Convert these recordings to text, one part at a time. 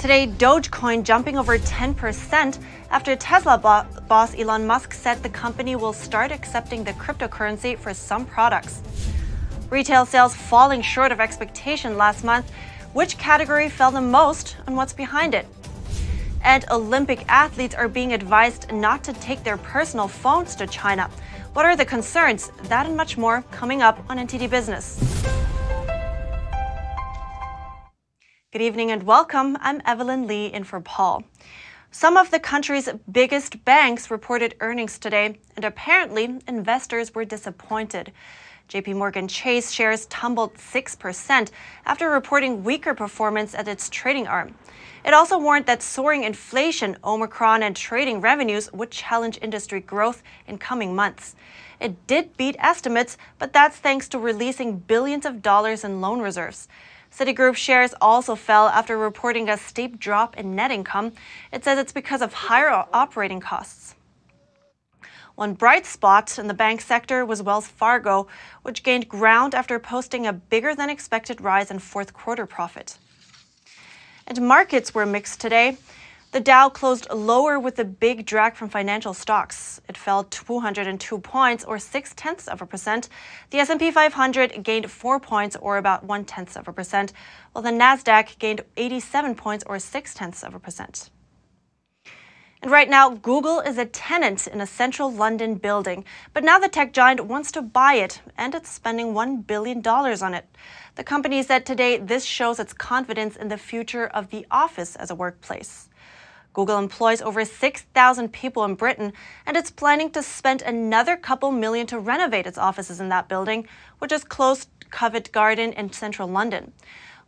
Today, Dogecoin jumping over 10% after Tesla boss Elon Musk said the company will start accepting the cryptocurrency for some products. Retail sales falling short of expectation last month. Which category fell the most and what's behind it? And Olympic athletes are being advised not to take their personal phones to China. What are the concerns? That and much more coming up on NTD Business. Good evening and welcome. I'm Evelyn Lee in for Paul. Some of the country's biggest banks reported earnings today, and apparently investors were disappointed. JP Morgan Chase shares tumbled 6% after reporting weaker performance at its trading arm. It also warned that soaring inflation, Omicron, and trading revenues would challenge industry growth in coming months. It did beat estimates, but that's thanks to releasing billions of dollars in loan reserves. Citigroup shares also fell after reporting a steep drop in net income. It says it's because of higher operating costs. One bright spot in the bank sector was Wells Fargo, which gained ground after posting a bigger-than-expected rise in fourth quarter profit. And markets were mixed today. The Dow closed lower with a big drag from financial stocks. It fell 202 points, or 0.6%. The S&P 500 gained 4 points, or about 0.1%, while the Nasdaq gained 87 points, or 0.6%. And right now, Google is a tenant in a central London building. But now the tech giant wants to buy it, and it's spending $1 billion on it. The company said today this shows its confidence in the future of the office as a workplace. Google employs over 6,000 people in Britain, and it's planning to spend another couple million to renovate its offices in that building, which is close to Covent Garden in central London.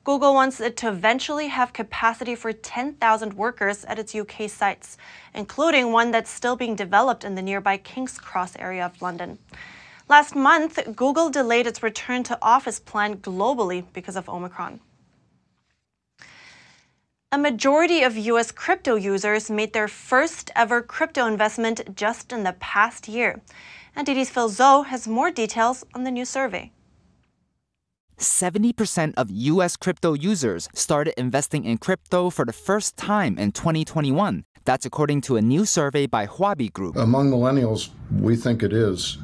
Google wants it to eventually have capacity for 10,000 workers at its UK sites, including one that's still being developed in the nearby King's Cross area of London. Last month, Google delayed its return to office plan globally because of Omicron. A majority of U.S. crypto users made their first ever crypto investment just in the past year. NTD's Phil Zhou has more details on the new survey. 70% of U.S. crypto users started investing in crypto for the first time in 2021. That's according to a new survey by Huobi Group. Among millennials, we think it is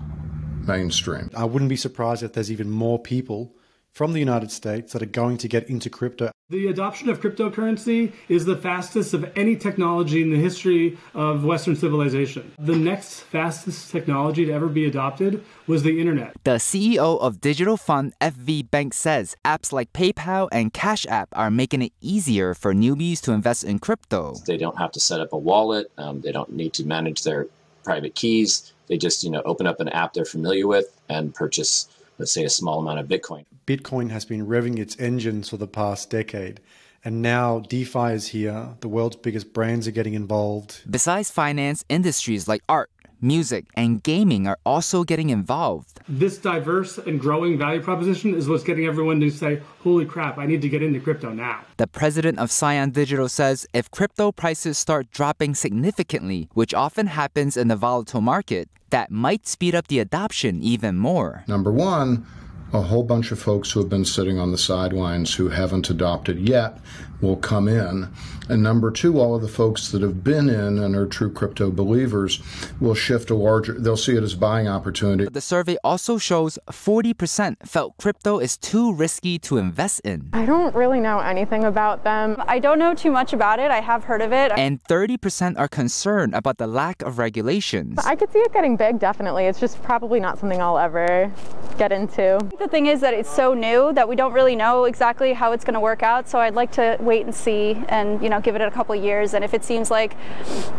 mainstream. I wouldn't be surprised if there's even more people from the United States that are going to get into crypto. The adoption of cryptocurrency is the fastest of any technology in the history of Western civilization. The next fastest technology to ever be adopted was the internet. The CEO of digital fund FV Bank says apps like PayPal and Cash App are making it easier for newbies to invest in crypto. They don't have to set up a wallet. They don't need to manage their private keys. They just, open up an app they're familiar with and purchase, let's say, a small amount of Bitcoin. Bitcoin has been revving its engines for the past decade. And now DeFi is here. The world's biggest brands are getting involved. Besides finance, industries like art, music, and gaming are also getting involved. This diverse and growing value proposition is what's getting everyone to say, holy crap, I need to get into crypto now. The president of Scion Digital says if crypto prices start dropping significantly, which often happens in the volatile market, that might speed up the adoption even more. Number one, a whole bunch of folks who have been sitting on the sidelines who haven't adopted yet will come in. And number two, all of the folks that have been in and are true crypto believers will shift they'll see it as buying opportunity. The survey also shows 40% felt crypto is too risky to invest in. I don't really know anything about them. I don't know too much about it. I have heard of it. And 30% are concerned about the lack of regulations. I could see it getting big, definitely. It's just probably not something I'll ever get into. The thing is that it's so new that we don't really know exactly how it's going to work out. So I'd like to wait and see and, give it a couple of years. And if it seems like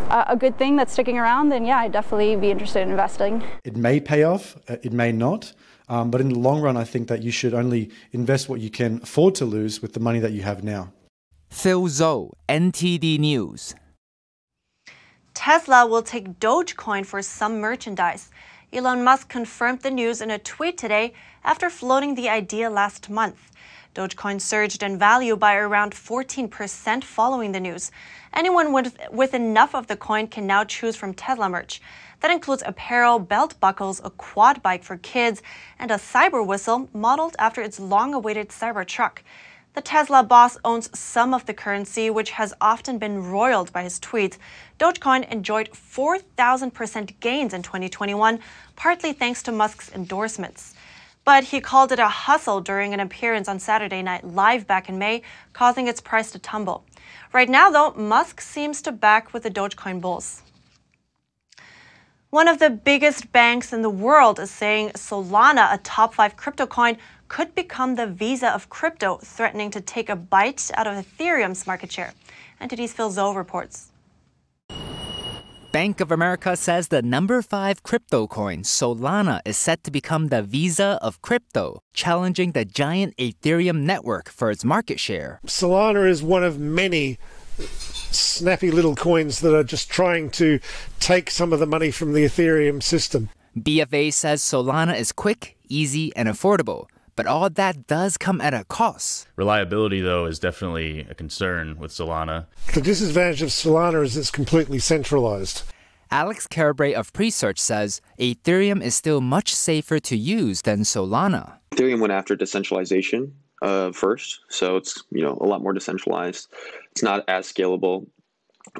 a good thing that's sticking around, then yeah, I'd definitely be interested in investing. It may pay off, it may not. But in the long run, I think that you should only invest what you can afford to lose with the money that you have now. Phil Zhou, NTD News. Tesla will take Dogecoin for some merchandise. Elon Musk confirmed the news in a tweet today after floating the idea last month. Dogecoin surged in value by around 14% following the news. Anyone with enough of the coin can now choose from Tesla merch. That includes apparel, belt buckles, a quad bike for kids, and a cyber whistle modeled after its long-awaited Cybertruck. The Tesla boss owns some of the currency, which has often been roiled by his tweets. Dogecoin enjoyed 4,000% gains in 2021, partly thanks to Musk's endorsements. But he called it a hustle during an appearance on Saturday Night Live back in May, causing its price to tumble. Right now, though, Musk seems to back with the Dogecoin bulls. One of the biggest banks in the world is saying Solana, a top 5 crypto coin, could become the Visa of crypto, threatening to take a bite out of Ethereum's market share. NTD's Phil Zhou reports. Bank of America says the number 5 crypto coin, Solana, is set to become the Visa of crypto, challenging the giant Ethereum network for its market share. Solana is one of many snappy little coins that are just trying to take some of the money from the Ethereum system. BofA says Solana is quick, easy, and affordable. But all that does come at a cost. Reliability, though, is definitely a concern with Solana. The disadvantage of Solana is it's completely centralized. Alex Carabray of Presearch says Ethereum is still much safer to use than Solana. Ethereum went after decentralization first, so it's a lot more decentralized. It's not as scalable,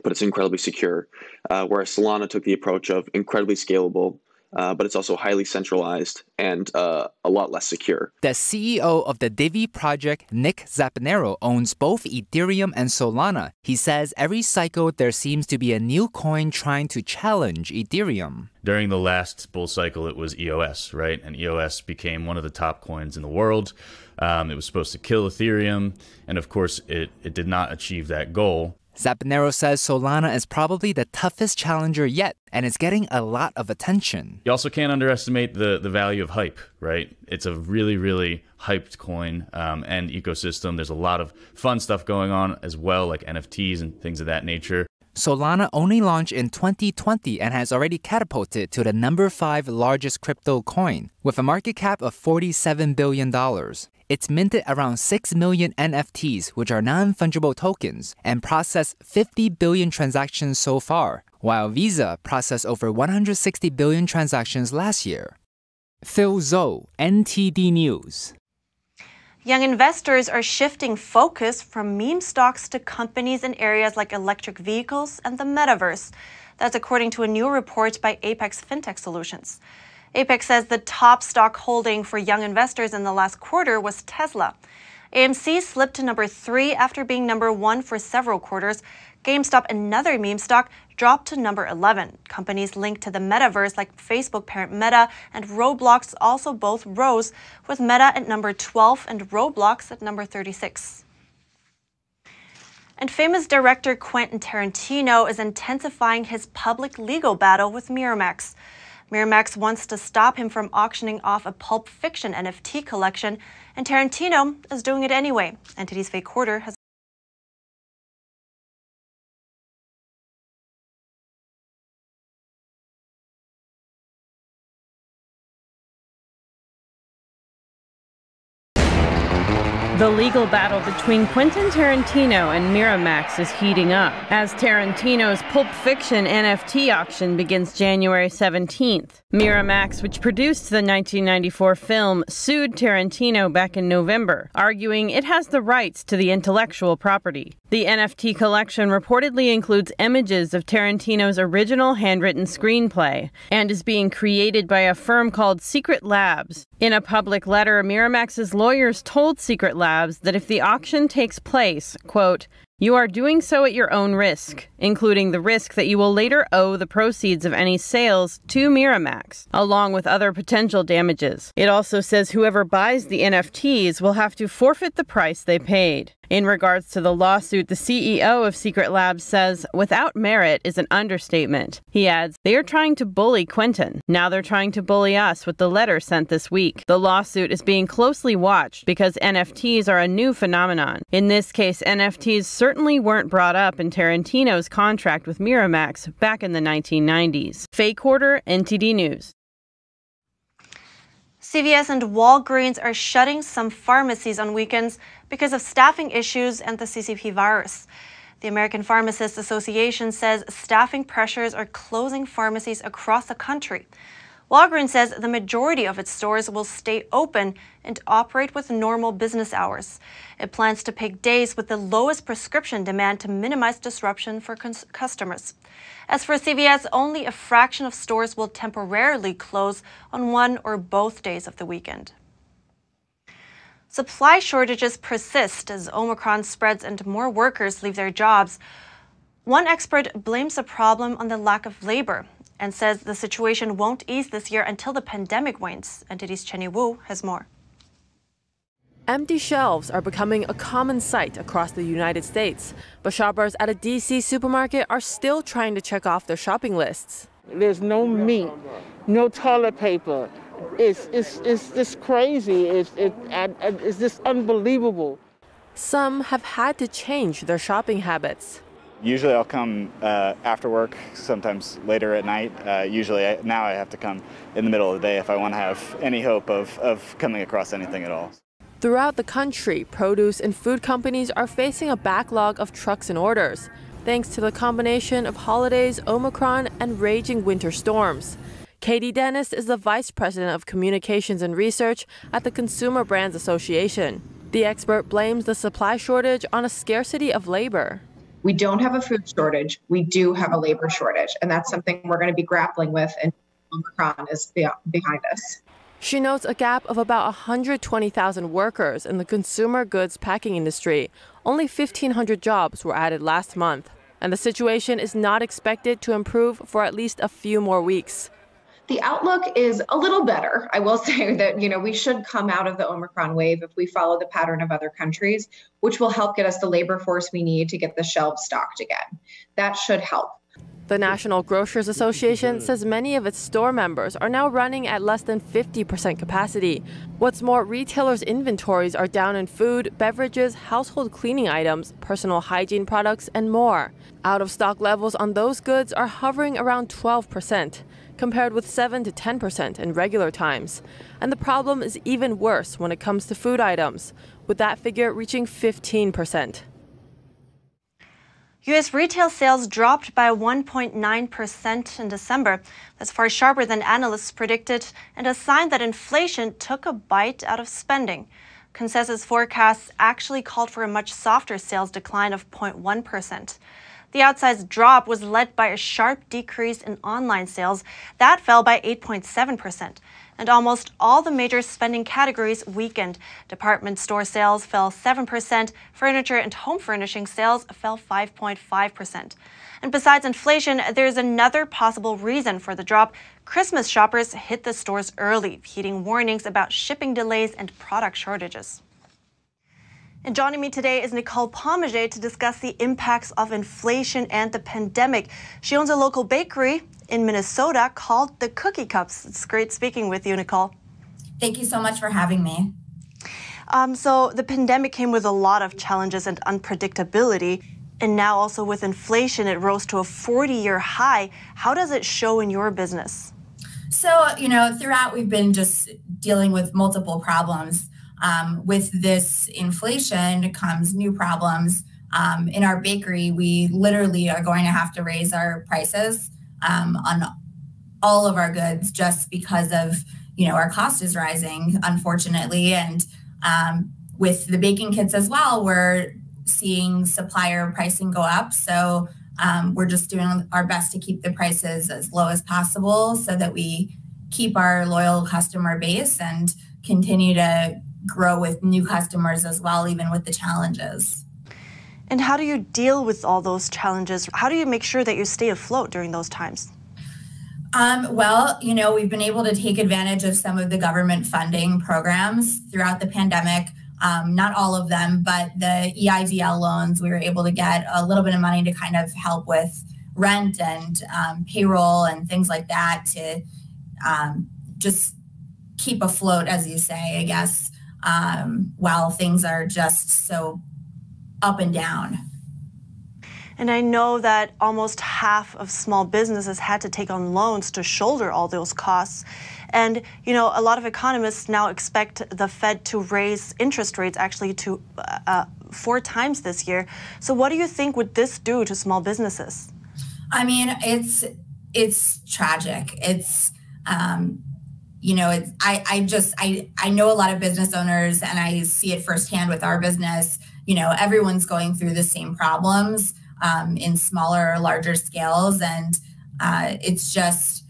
but it's incredibly secure. Whereas Solana took the approach of incredibly scalable, but it's also highly centralized and a lot less secure. The CEO of the Divi project, Nick Zapanero, owns both Ethereum and Solana. He says every cycle there seems to be a new coin trying to challenge Ethereum. During the last bull cycle, it was EOS, right? And EOS became one of the top coins in the world. It was supposed to kill Ethereum, and of course, it did not achieve that goal. Zapanero says Solana is probably the toughest challenger yet, and it's getting a lot of attention. You also can't underestimate the value of hype, right? It's a really, really hyped coin and ecosystem. There's a lot of fun stuff going on as well, like NFTs and things of that nature. Solana only launched in 2020 and has already catapulted to the number 5 largest crypto coin, with a market cap of $47 billion. It's minted around 6 million NFTs, which are non-fungible tokens, and processed 50 billion transactions so far, while Visa processed over 160 billion transactions last year. Phil Zhou, NTD News. Young investors are shifting focus from meme stocks to companies in areas like electric vehicles and the Metaverse. That's according to a new report by Apex Fintech Solutions. Apex says the top stock holding for young investors in the last quarter was Tesla. AMC slipped to number 3 after being number 1 for several quarters. GameStop, another meme stock, dropped to number 11. Companies linked to the Metaverse like Facebook parent Meta and Roblox also both rose, with Meta at number 12 and Roblox at number 36. And famous director Quentin Tarantino is intensifying his public legal battle with Miramax. Miramax wants to stop him from auctioning off a Pulp Fiction NFT collection, and Tarantino is doing it anyway. NTD's Faye Quarter has The legal battle between Quentin Tarantino and Miramax is heating up as Tarantino's Pulp Fiction NFT auction begins January 17th. Miramax, which produced the 1994 film, sued Tarantino back in November, arguing it has the rights to the intellectual property. The NFT collection reportedly includes images of Tarantino's original handwritten screenplay and is being created by a firm called Secret Labs. In a public letter, Miramax's lawyers told Secret Labs that if the auction takes place, quote, "You are doing so at your own risk, including the risk that you will later owe the proceeds of any sales to Miramax, along with other potential damages." It also says whoever buys the NFTs will have to forfeit the price they paid. In regards to the lawsuit, the CEO of Secret Labs says, "Without merit" is an understatement. He adds, "They are trying to bully Quentin. Now they're trying to bully us with the letter sent this week." The lawsuit is being closely watched because NFTs are a new phenomenon. In this case, NFTs certainly weren't brought up in Tarantino's contract with Miramax back in the 1990s. Faye Quarter, NTD News. CVS and Walgreens are shutting some pharmacies on weekends because of staffing issues and the CCP virus. The American Pharmacists Association says staffing pressures are closing pharmacies across the country. Walgreens says the majority of its stores will stay open and operate with normal business hours. It plans to pick days with the lowest prescription demand to minimize disruption for customers. As for CVS, only a fraction of stores will temporarily close on one or both days of the weekend. Supply shortages persist as Omicron spreads and more workers leave their jobs. One expert blames the problem on the lack of labor and says the situation won't ease this year until the pandemic wanes. NTD's Chen Yun has more. Empty shelves are becoming a common sight across the United States, but shoppers at a D.C. supermarket are still trying to check off their shopping lists. There's no meat, no toilet paper. It's just crazy. It's just unbelievable. Some have had to change their shopping habits. Usually I'll come after work, sometimes later at night. Now I have to come in the middle of the day if I want to have any hope of coming across anything at all. Throughout the country, produce and food companies are facing a backlog of trucks and orders, thanks to the combination of holidays, Omicron, and raging winter storms. Katie Dennis is the Vice President of Communications and Research at the Consumer Brands Association. The expert blames the supply shortage on a scarcity of labor. We don't have a food shortage. We do have a labor shortage, and that's something we're going to be grappling with, and Omicron is behind us. She notes a gap of about 120,000 workers in the consumer goods packing industry. Only 1,500 jobs were added last month, and the situation is not expected to improve for at least a few more weeks. The outlook is a little better. I will say that, we should come out of the Omicron wave if we follow the pattern of other countries, which will help get us the labor force we need to get the shelves stocked again. That should help. The National Grocers Association says many of its store members are now running at less than 50% capacity. What's more, retailers' inventories are down in food, beverages, household cleaning items, personal hygiene products, and more. Out-of-stock levels on those goods are hovering around 12%, compared with 7 to 10% in regular times. And the problem is even worse when it comes to food items, with that figure reaching 15%. U.S. retail sales dropped by 1.9% in December. That's far sharper than analysts predicted and a sign that inflation took a bite out of spending. Consensus forecasts actually called for a much softer sales decline of 0.1%. The outsized drop was led by a sharp decrease in online sales. That fell by 8.7%. And almost all the major spending categories weakened. Department store sales fell 7%, furniture and home furnishing sales fell 5.5%. And besides inflation, there's another possible reason for the drop. Christmas shoppers hit the stores early, heeding warnings about shipping delays and product shortages. And joining me today is Nicole Pomager to discuss the impacts of inflation and the pandemic. She owns a local bakery in Minnesota called the Cookie Cups. It's great speaking with you, Nicole. Thank you so much for having me. So the pandemic came with a lot of challenges and unpredictability. And now also with inflation, it rose to a 40-year high. How does it show in your business? So, throughout we've been just dealing with multiple problems. With this inflation comes new problems. In our bakery, we literally are going to have to raise our prices on all of our goods just because of, our cost is rising, unfortunately. And with the baking kits as well, we're seeing supplier pricing go up. So we're just doing our best to keep the prices as low as possible so that we keep our loyal customer base and continue to grow with new customers as well, even with the challenges. And how do you deal with all those challenges? How do you make sure that you stay afloat during those times? Well, we've been able to take advantage of some of the government funding programs throughout the pandemic. Not all of them, but the EIDL loans, we were able to get a little bit of money to kind of help with rent and payroll and things like that to just keep afloat, as you say, I guess, while things are just so up and down. And I know that almost half of small businesses had to take on loans to shoulder all those costs. And, a lot of economists now expect the Fed to raise interest rates actually to 4 times this year. So what do you think would this do to small businesses? I mean, it's tragic. It's You know, I know a lot of business owners, and I see it firsthand with our business. You know, everyone's going through the same problems in smaller or larger scales. And it's just,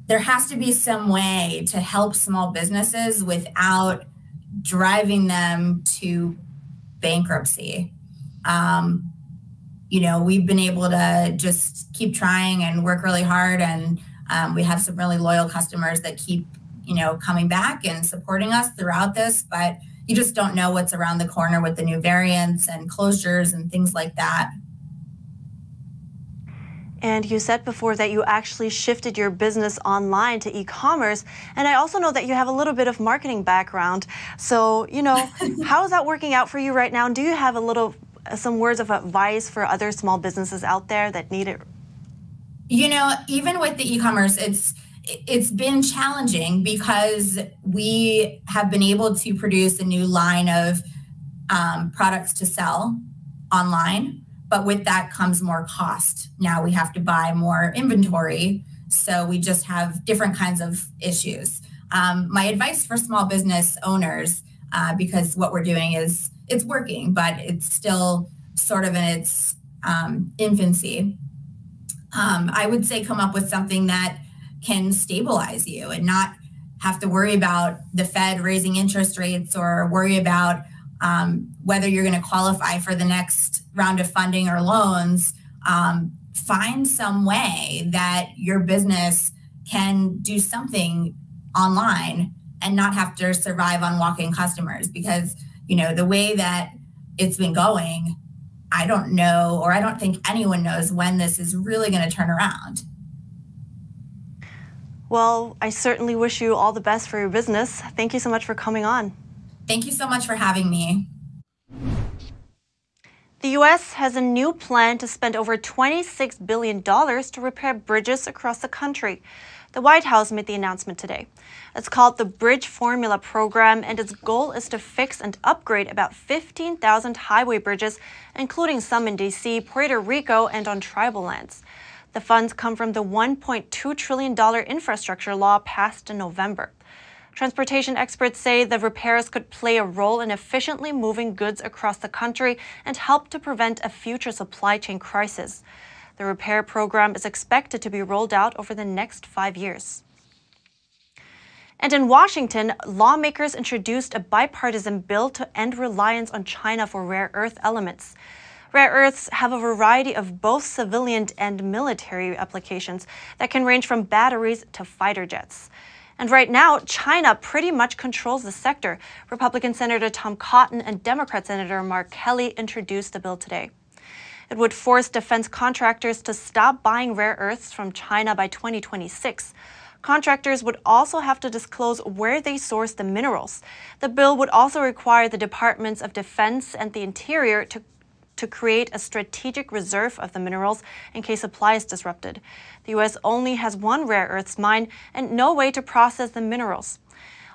there has to be some way to help small businesses without driving them to bankruptcy. You know, we've been able to just keep trying and work really hard, and we have some really loyal customers that keep, you know, coming back and supporting us throughout this, but you just don't know what's around the corner with the new variants and closures and things like that. And you said before that you actually shifted your business online to e-commerce. And I also know that you have a little bit of marketing background. So, you know, how is that working out for you right now? And do you have some words of advice for other small businesses out there that need it? You know, even with the e-commerce, it's been challenging because we have been able to produce a new line of products to sell online, but with that comes more cost. Now we have to buy more inventory, so we just have different kinds of issues. My advice for small business owners, because what we're doing it's working, but it's still sort of in its infancy. I would say come up with something that can stabilize you and not have to worry about the Fed raising interest rates or worry about whether you're going to qualify for the next round of funding or loans. Find some way that your business can do something online and not have to survive on walk-in customers, because, you know, the way that it's been going, I don't know, or I don't think anyone knows when this is really going to turn around. Well, I certainly wish you all the best for your business. Thank you so much for coming on. Thank you so much for having me. The U.S. has a new plan to spend over $26 billion to repair bridges across the country. The White House made the announcement today. It's called the Bridge Formula Program, and its goal is to fix and upgrade about 15,000 highway bridges, including some in D.C., Puerto Rico, and on tribal lands. The funds come from the $1.2 trillion infrastructure law passed in November. Transportation experts say the repairs could play a role in efficiently moving goods across the country and help to prevent a future supply chain crisis. The repair program is expected to be rolled out over the next 5 years. And in Washington, lawmakers introduced a bipartisan bill to end reliance on China for rare earth elements. Rare earths have a variety of both civilian and military applications that can range from batteries to fighter jets. And right now, China pretty much controls the sector. Republican Senator Tom Cotton and Democrat Senator Mark Kelly introduced the bill today. It would force defense contractors to stop buying rare earths from China by 2026. Contractors would also have to disclose where they source the minerals. The bill would also require the Departments of Defense and the Interior to create a strategic reserve of the minerals in case supply is disrupted. The U.S. only has one rare earths mine and no way to process the minerals.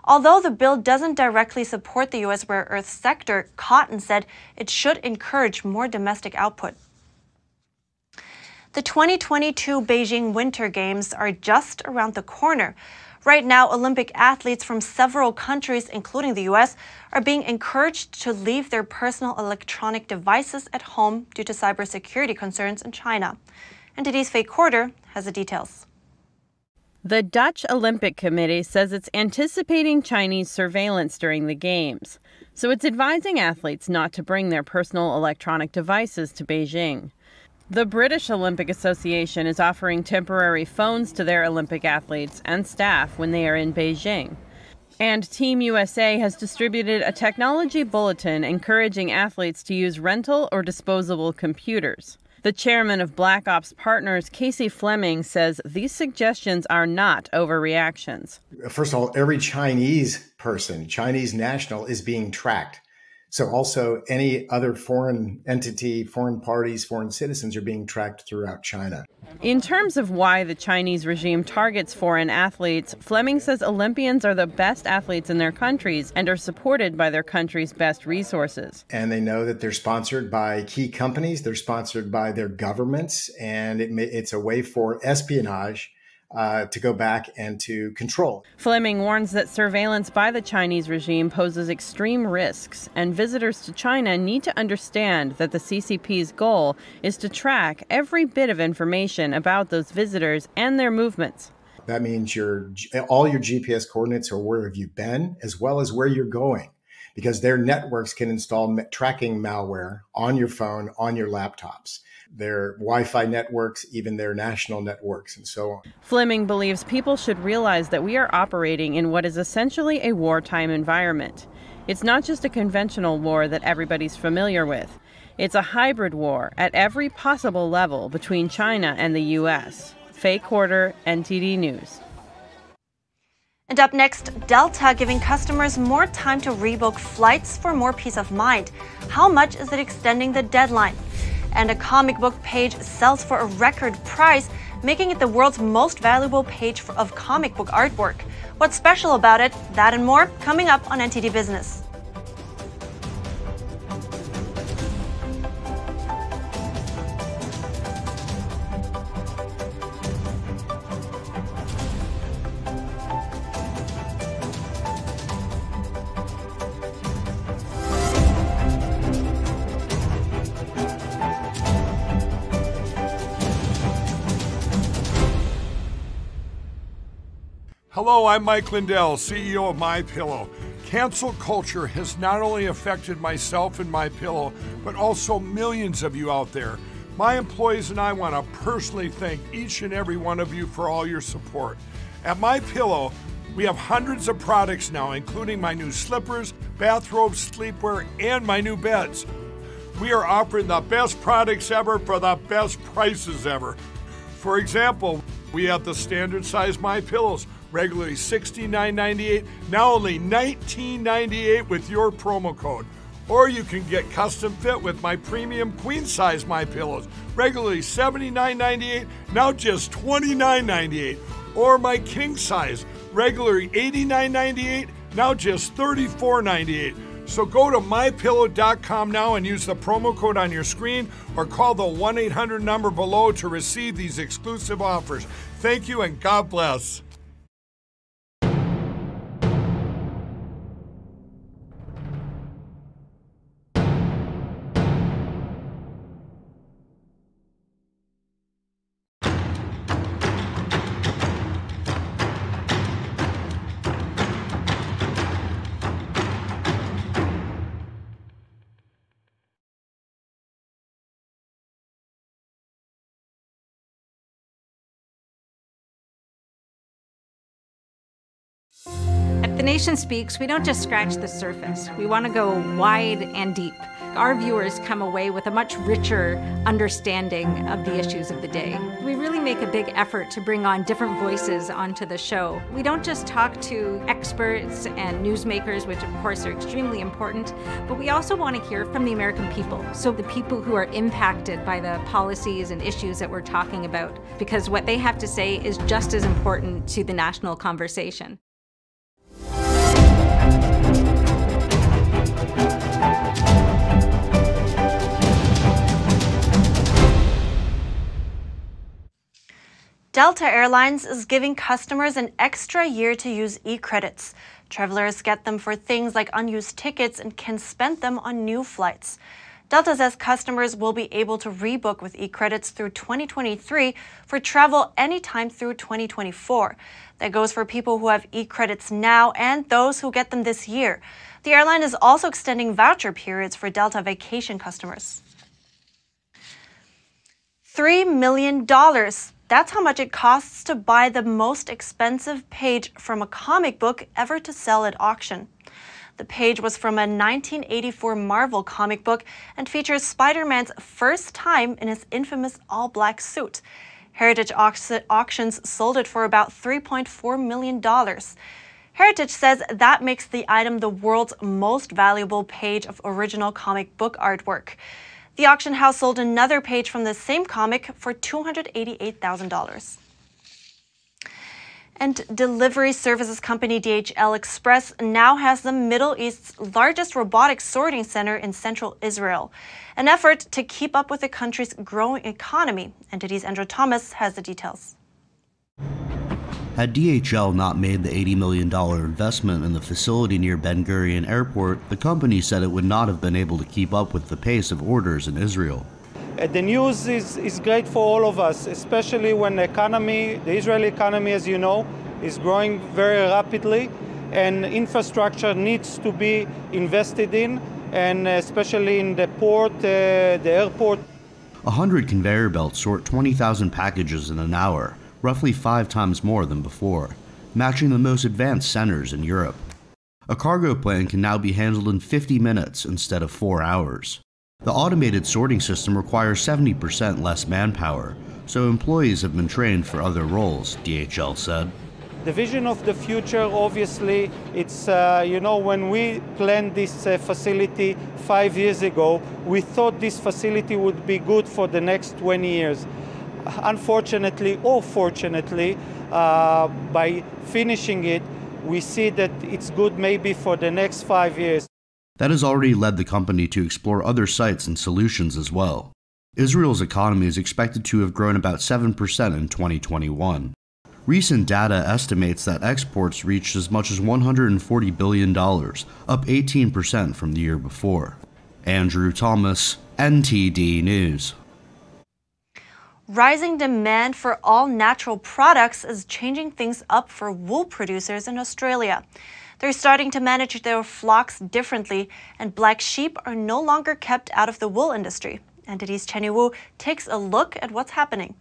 Although the bill doesn't directly support the U.S. rare earth sector, Cotton said it should encourage more domestic output. The 2022 Beijing Winter Games are just around the corner. Right now, Olympic athletes from several countries, including the U.S., are being encouraged to leave their personal electronic devices at home due to cybersecurity concerns in China. NTD's Faye Corder has the details. The Dutch Olympic Committee says it's anticipating Chinese surveillance during the Games, so it's advising athletes not to bring their personal electronic devices to Beijing. The British Olympic Association is offering temporary phones to their Olympic athletes and staff when they are in Beijing. And Team USA has distributed a technology bulletin encouraging athletes to use rental or disposable computers. The chairman of Black Ops Partners, Casey Fleming, says these suggestions are not overreactions. First of all, every Chinese person, Chinese national, is being tracked. So also any other foreign entity, foreign parties, foreign citizens are being tracked throughout China. In terms of why the Chinese regime targets foreign athletes, Fleming says Olympians are the best athletes in their countries and are supported by their country's best resources. And they know that they're sponsored by key companies, they're sponsored by their governments, and it's a way for espionage to go back and to control. Fleming warns that surveillance by the Chinese regime poses extreme risks, and visitors to China need to understand that the CCP's goal is to track every bit of information about those visitors and their movements. That means all your GPS coordinates are where have you been, as well as where you're going, because their networks can install tracking malware on your phone, on your laptops, their Wi-Fi networks, even their national networks, and so on. Fleming believes people should realize that we are operating in what is essentially a wartime environment. It's not just a conventional war that everybody's familiar with. It's a hybrid war at every possible level between China and the U.S. Faye Quarter, NTD News. And up next, Delta giving customers more time to rebook flights for more peace of mind. How much is it extending the deadline? And a comic book page sells for a record price, making it the world's most valuable page of comic book artwork. What's special about it? That and more coming up on NTD Business. Hello, I'm Mike Lindell, CEO of MyPillow. Cancel culture has not only affected myself and MyPillow, but also millions of you out there. My employees and I want to personally thank each and every one of you for all your support. At MyPillow, we have hundreds of products now, including my new slippers, bathrobes, sleepwear, and my new beds. We are offering the best products ever for the best prices ever. For example, we have the standard size MyPillows, regularly $69.98, now only $19.98 with your promo code. Or you can get custom fit with my premium queen size MyPillows, regularly $79.98, now just $29.98. Or my king size, regularly $89.98, now just $34.98. So go to mypillow.com now and use the promo code on your screen or call the 1-800 number below to receive these exclusive offers. Thank you and God bless. At The Nation Speaks, we don't just scratch the surface. We want to go wide and deep. Our viewers come away with a much richer understanding of the issues of the day. We really make a big effort to bring on different voices onto the show. We don't just talk to experts and newsmakers, which of course are extremely important, but we also want to hear from the American people. So the people who are impacted by the policies and issues that we're talking about, because what they have to say is just as important to the national conversation. Delta Airlines is giving customers an extra year to use e-credits. Travelers get them for things like unused tickets and can spend them on new flights. Delta says customers will be able to rebook with e-credits through 2023 for travel anytime through 2024. That goes for people who have e-credits now and those who get them this year. The airline is also extending voucher periods for Delta vacation customers. $3 million. That's how much it costs to buy the most expensive page from a comic book ever to sell at auction. The page was from a 1984 Marvel comic book and features Spider-Man's first time in his infamous all-black suit. Heritage Auctions sold it for about $3.4 million. Heritage says that makes the item the world's most valuable page of original comic book artwork. The auction house sold another page from the same comic for $288,000. And delivery services company DHL Express now has the Middle East's largest robotic sorting center in central Israel, an effort to keep up with the country's growing economy. NTD's Andrew Thomas has the details. Had DHL not made the $80 million investment in the facility near Ben Gurion Airport, the company said it would not have been able to keep up with the pace of orders in Israel. The news is great for all of us, especially when the Israeli economy, as you know, is growing very rapidly, and infrastructure needs to be invested in, and especially in the port, the airport. 100 conveyor belts sort 20,000 packages in an hour, roughly 5 times more than before, matching the most advanced centers in Europe. A cargo plane can now be handled in 50 minutes instead of 4 hours. The automated sorting system requires 70% less manpower, so employees have been trained for other roles, DHL said. The vision of the future, obviously, it's, when we planned this facility 5 years ago, we thought this facility would be good for the next 20 years. Unfortunately, or fortunately, by finishing it, we see that it's good maybe for the next 5 years. That has already led the company to explore other sites and solutions as well. Israel's economy is expected to have grown about 7% in 2021. Recent data estimates that exports reached as much as $140 billion, up 18% from the year before. Andrew Thomas, NTD News. Rising demand for all natural products is changing things up for wool producers in Australia. They're starting to manage their flocks differently, and black sheep are no longer kept out of the wool industry. NTD's Chen Yun takes a look at what's happening.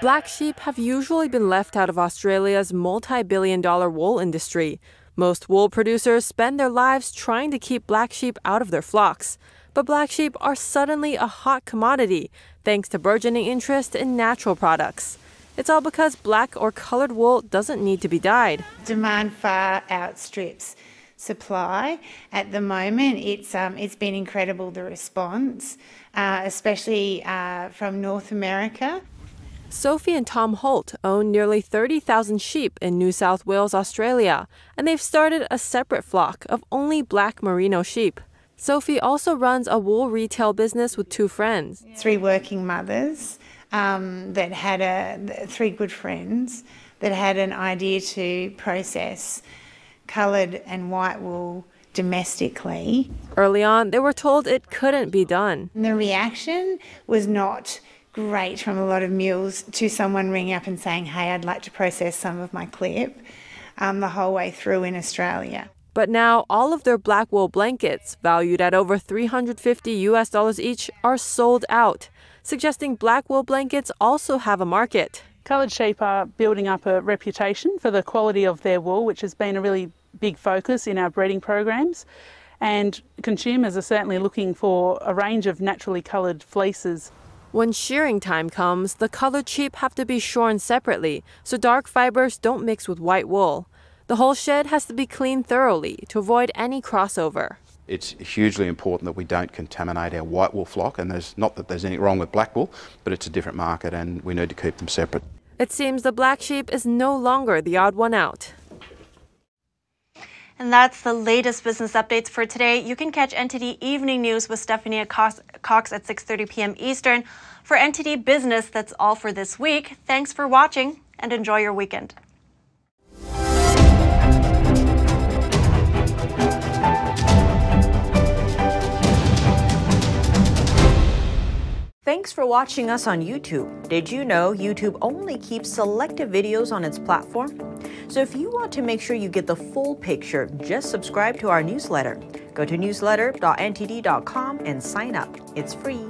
Black sheep have usually been left out of Australia's multi-billion-dollar wool industry. Most wool producers spend their lives trying to keep black sheep out of their flocks. But black sheep are suddenly a hot commodity, thanks to burgeoning interest in natural products. It's all because black or colored wool doesn't need to be dyed. Demand far outstrips supply. At the moment, it's been incredible, the response, especially from North America. Sophie and Tom Holt own nearly 30,000 sheep in New South Wales, Australia, and they've started a separate flock of only black merino sheep. Sophie also runs a wool retail business with 2 friends. 3 working mothers that had 3 good friends that had an idea to process coloured and white wool domestically. Early on, they were told it couldn't be done. And the reaction was not great from a lot of mills to someone ringing up and saying, hey, I'd like to process some of my clip the whole way through in Australia. But now all of their black wool blankets, valued at over $350 each, are sold out, suggesting black wool blankets also have a market. Coloured sheep are building up a reputation for the quality of their wool, which has been a really big focus in our breeding programs. And consumers are certainly looking for a range of naturally coloured fleeces. When shearing time comes, the coloured sheep have to be shorn separately, so dark fibers don't mix with white wool. The whole shed has to be cleaned thoroughly to avoid any crossover. It's hugely important that we don't contaminate our white wool flock, and there's not that there's anything wrong with black wool, but it's a different market and we need to keep them separate. It seems the black sheep is no longer the odd one out. And that's the latest business updates for today. You can catch NTD Evening News with Stephanie Cox at 6:30 p.m. Eastern. For NTD Business, that's all for this week. Thanks for watching and enjoy your weekend. Thanks for watching us on YouTube. Did you know YouTube only keeps selective videos on its platform? So if you want to make sure you get the full picture, just subscribe to our newsletter. Go to newsletter.ntd.com and sign up. It's free.